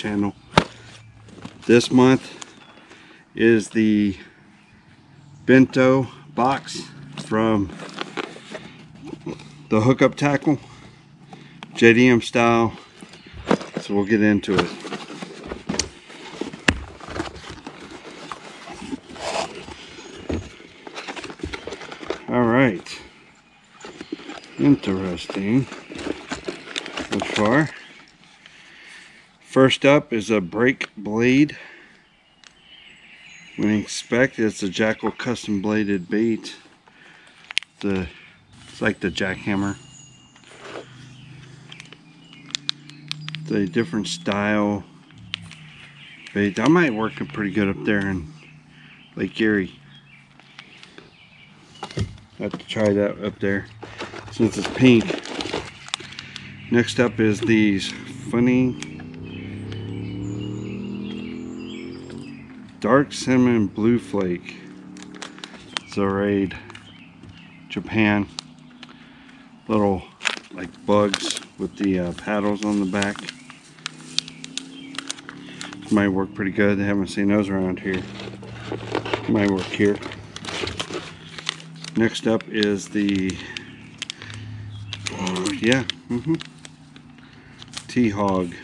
channel. This month is the BENTO box from the hookup tackle, JDM style. So we'll get into it. All right, interesting so far. First up is a brake blade. When you expect it's a Jackal custom bladed bait. It's like the jackhammer. It's a different style bait. That might work pretty good up there in Lake Erie. I have to try that up there since it's pink. Next up is these funny dark cinnamon blue flake. Zoraid, Japan. Little like bugs with the paddles on the back. This might work pretty good. I haven't seen those around here. Might work here. Next up is the T-Hog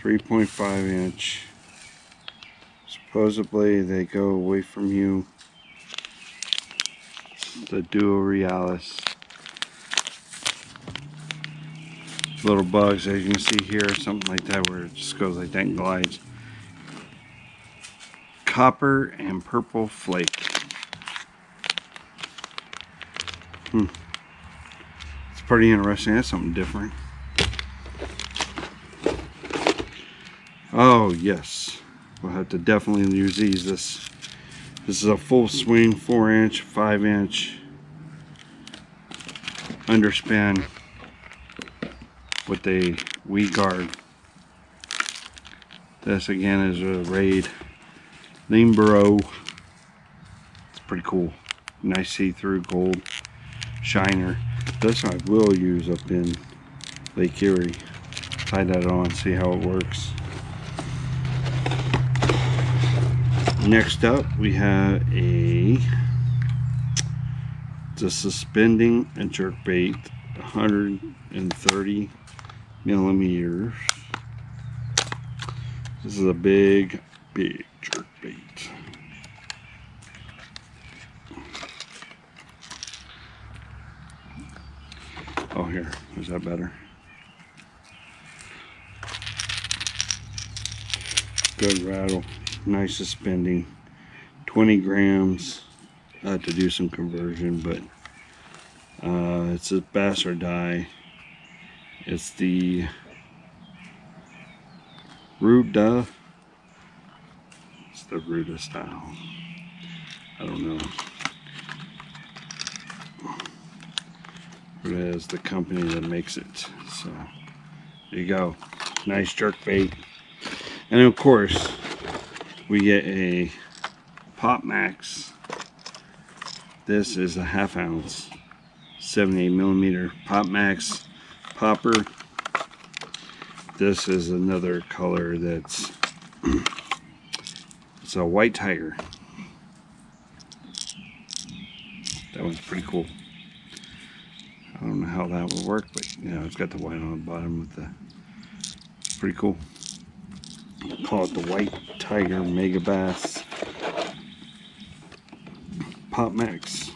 3.5 inch. Supposedly they go away from you. The Duo Realis. Little bugs, as you can see here, something like that, where it just goes like that and glides. Copper and purple flake. It's pretty interesting. That's something different. Oh yes, we'll have to definitely use these. This is a full swing 4-inch, 5-inch underspin with a weed guard. This again is a Raid Limbro. It's pretty cool. Nice see-through gold shiner. This I will use up in Lake Erie. Tie that on, see how it works. Next up we have the suspending and jerk bait, 130 millimeters. This is a big jerk bait. Oh, here, is that better? Good rattle, nice suspending, 20 grams. I had to do some conversion, but it's a bass or die. It's the Ruda. It's the Ruda style. I don't know. Ruda is the company that makes it. So there you go. Nice jerk bait. And of course, we get a Pop Max. This is a 1/2 ounce, 78 millimeter Pop Max popper. This is another color that's it's a white tiger. That one's pretty cool. I don't know how that will work, but you know, it's got the white on the bottom with the pretty cool. We'll call it the White Tiger Mega Bass Pop Max.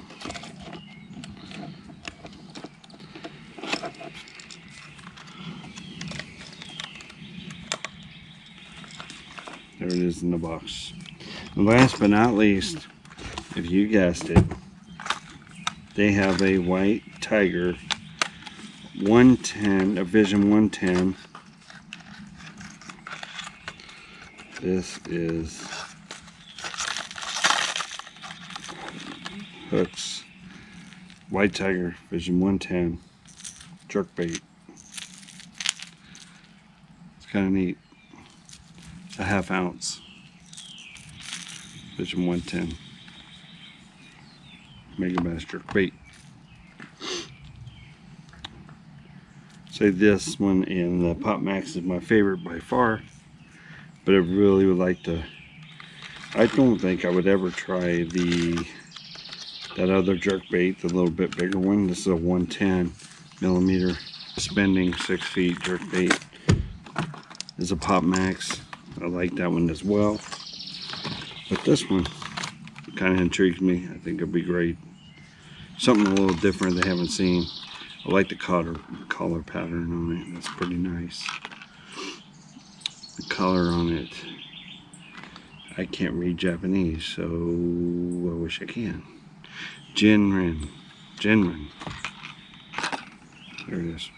There it is in the box. And last but not least, if you guessed it, they have a White Tiger 110, a Vision 110. This is hooks, White Tiger Vision 110 jerk bait. It's kind of neat. It's a 1/2 ounce Vision 110 Mega Bass jerk bait. say this one and the Pop Max is my favorite by far, but I really would like to. I don't think I would ever try that other jerkbait, the little bit bigger one. This is a 110 millimeter suspending 6 feet jerkbait. This is a Pop Max. I like that one as well, but this one kind of intrigues me. I think it'll be great. Something a little different they haven't seen. I like the collar pattern on it. That's pretty nice. The color on it. I can't read Japanese, so I wish I can. Jinrin. There it is.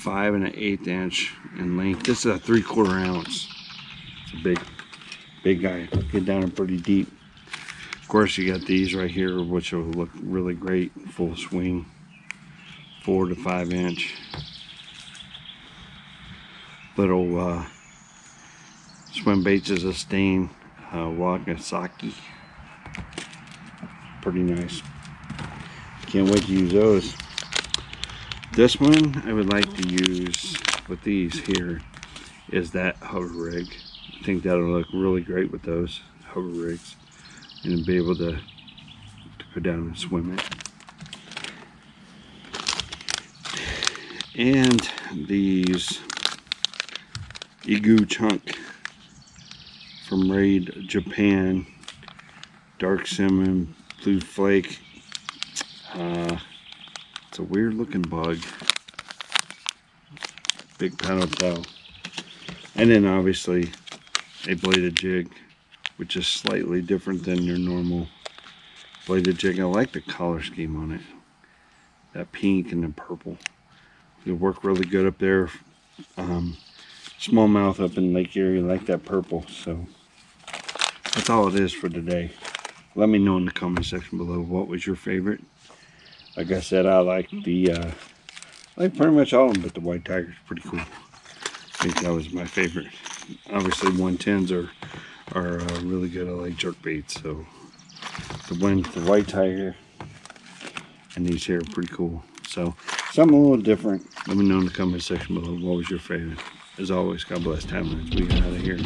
5 1/8 inch in length. This is a 3/4 ounce. It's a big guy. Get down pretty deep. Of course, you got these right here, which will look really great. Full swing. 4 to 5 inch. Little swim baits is a stain, Wagasaki. Pretty nice. Can't wait to use those. This one I would like to use with these here is that hover rig. I think that'll look really great with those hover rigs, and be able to go down and swim it. And these Igu Chunk from Raid Japan, dark salmon, blue flake. It's a weird looking bug. Big paddle tail. And then obviously a bladed jig, which is slightly different than your normal bladed jig. I like the color scheme on it. That pink and the purple. It'll work really good up there. Smallmouth up in Lake Erie, like that purple. So that's all it is for today. Let me know in the comment section below what was your favorite. Like I said, I like like pretty much all of them, but the white tiger is pretty cool. I think that was my favorite. Obviously 110s are really good. I like jerkbaits, so the white tiger and these here are pretty cool. So something a little different. Let me know in the comment section below what was your favorite. As always, God bless. Time we get out of here.